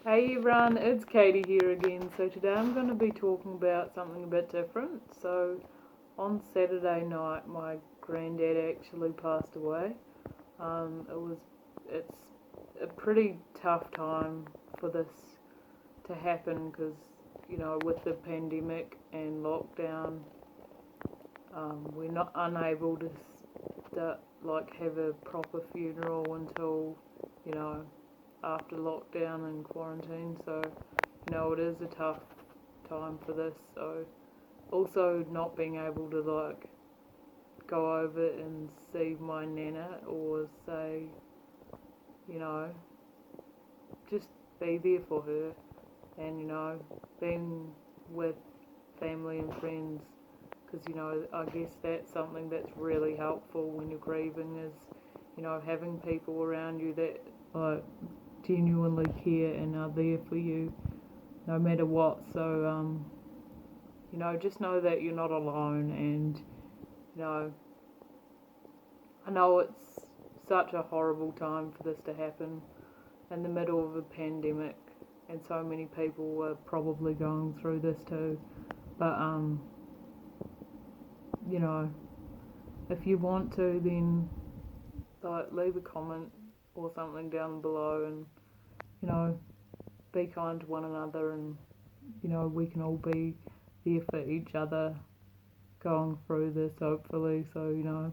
Hey everyone, it's Katie here again. So today I'm going to be talking about something a bit different. So on Saturday night, my granddad actually passed away. It's a pretty tough time for this to happen because with the pandemic and lockdown, we're not unable to have a proper funeral until you know after lockdown and quarantine. So it is a tough time for this. So also not being able to go over and see my nana or say, you know, just be there for her, and being with family and friends, because I guess that's something that's really helpful when you're grieving is having people around you that genuinely care and are there for you no matter what. So just know that you're not alone, and I know it's such a horrible time for this to happen in the middle of a pandemic, and so many people are probably going through this too. But you know, if you want to, then leave a comment or something down below, and you know, be kind to one another, and we can all be there for each other going through this, hopefully, so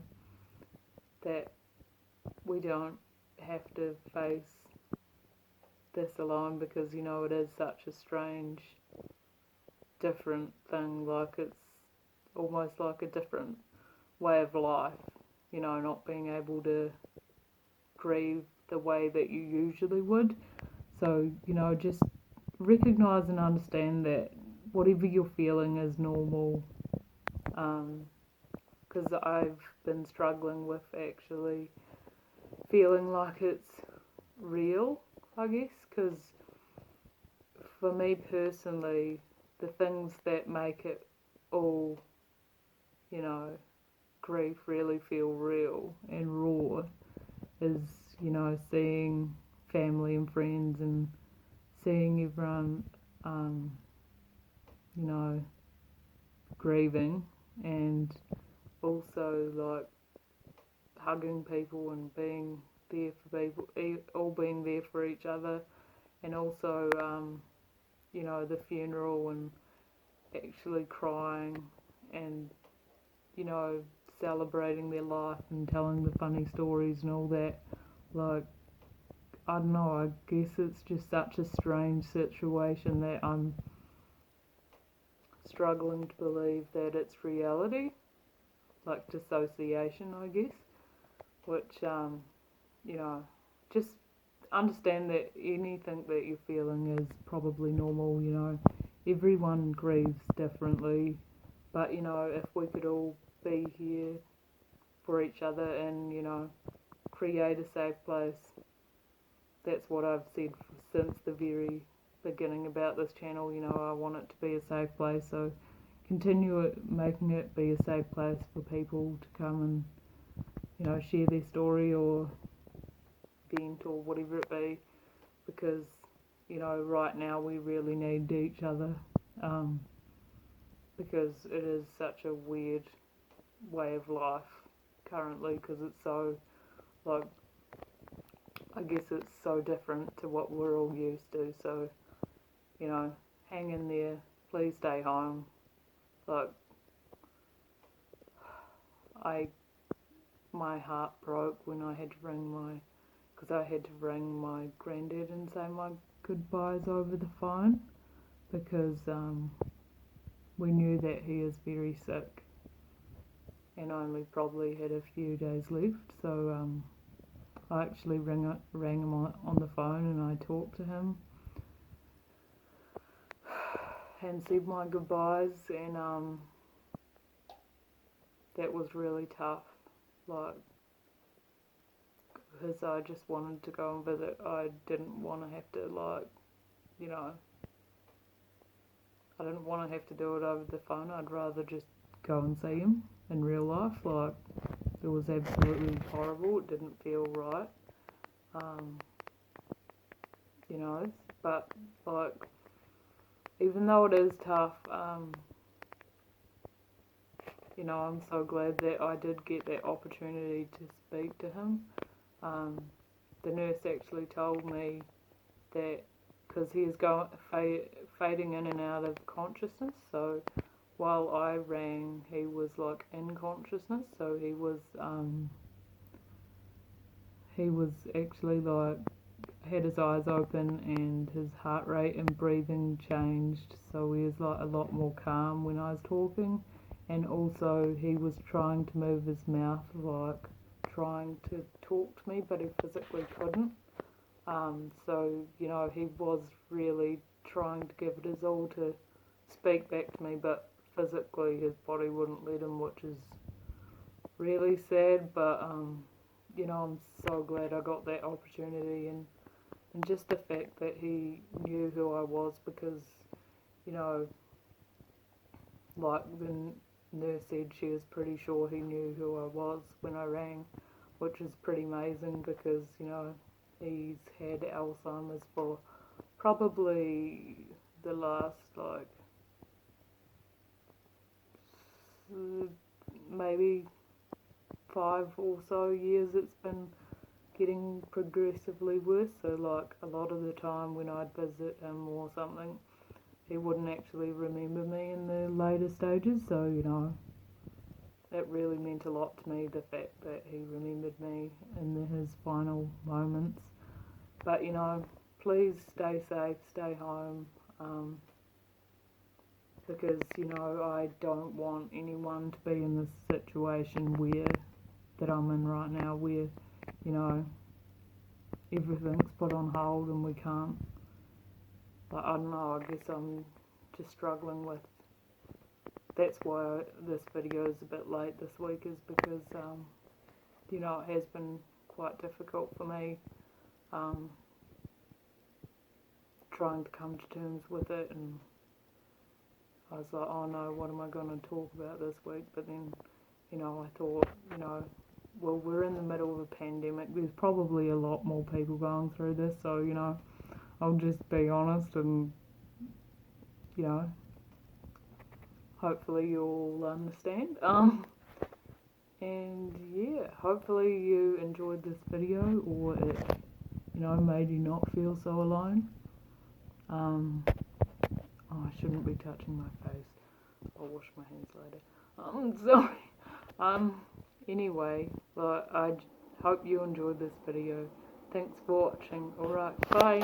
that we don't have to face this alone, because it is such a strange, different thing. It's almost like a different way of life, not being able to grieve the way that you usually would. So just recognize and understand that whatever you're feeling is normal. Because I've been struggling with actually feeling like it's real, I guess, because for me personally, the things that make it all, you know, grief really feel real and raw is, seeing family and friends, and seeing everyone, you know, grieving, and also hugging people and being there for people, all being there for each other, and also, the funeral, and actually crying, and, you know, celebrating their life and telling the funny stories and all that. I don't know, I guess it's just such a strange situation that I'm struggling to believe that it's reality, like dissociation, I guess, which, just understand that anything that you're feeling is probably normal. Everyone grieves differently, but, if we could all be here for each other and, create a safe place. That's what I've said since the very beginning about this channel. I want it to be a safe place, so continue making it be a safe place for people to come and, share their story or vent or whatever it be, because, right now we really need each other, because it is such a weird way of life currently, because it's so, I guess it's so different to what we're all used to. So, hang in there, please stay home. I my heart broke when I had to because I had to ring my granddad and say my goodbyes over the phone, because we knew that he is very sick and only probably had a few days left. So I actually rang him on the phone, and I talked to him and said my goodbyes, and that was really tough, because I just wanted to go and visit. I didn't want to have to, I didn't want to have to do it over the phone. I'd rather just go and see him in real life. It was absolutely horrible. It didn't feel right. but like, even though it is tough, you know, I'm so glad that I did get that opportunity to speak to him. The nurse actually told me that because he is fading in and out of consciousness, so while I rang, he was like in consciousness, so he was actually like had his eyes open and his heart rate and breathing changed, so he was like a lot more calm when I was talking, and also he was trying to move his mouth, like trying to talk to me, but he physically couldn't. So, you know, he was really trying to give it his all to speak back to me, but physically his body wouldn't let him, which is really sad, but you know, I'm so glad I got that opportunity, and just the fact that he knew who I was, because, you know, like the nurse said, she was pretty sure he knew who I was when I rang, which is pretty amazing because, you know, he's had Alzheimer's for probably the last, like, maybe 5 or so years. It's been getting progressively worse, so like a lot of the time when I'd visit him or something, he wouldn't actually remember me in the later stages, so, you know, it really meant a lot to me, the fact that he remembered me in his final moments. But, you know, please stay safe, stay home, because, you know, I don't want anyone to be in this situation that I'm in right now, where, you know, everything's put on hold and we can't, like, I don't know, I guess I'm just struggling with, that's why this video is a bit late this week, is because, you know, it has been quite difficult for me, trying to come to terms with it, and I was like, oh no, what am I going to talk about this week? But then, you know, I thought, you know, well, we're in the middle of a pandemic, there's probably a lot more people going through this, so, you know, I'll just be honest, and, you know, hopefully you'll understand. And yeah, hopefully you enjoyed this video, or it, you know, made you not feel so alone. Oh, I shouldn't be touching my face. I'll wash my hands later. Sorry. Anyway, well, I hope you enjoyed this video. Thanks for watching. Alright, bye.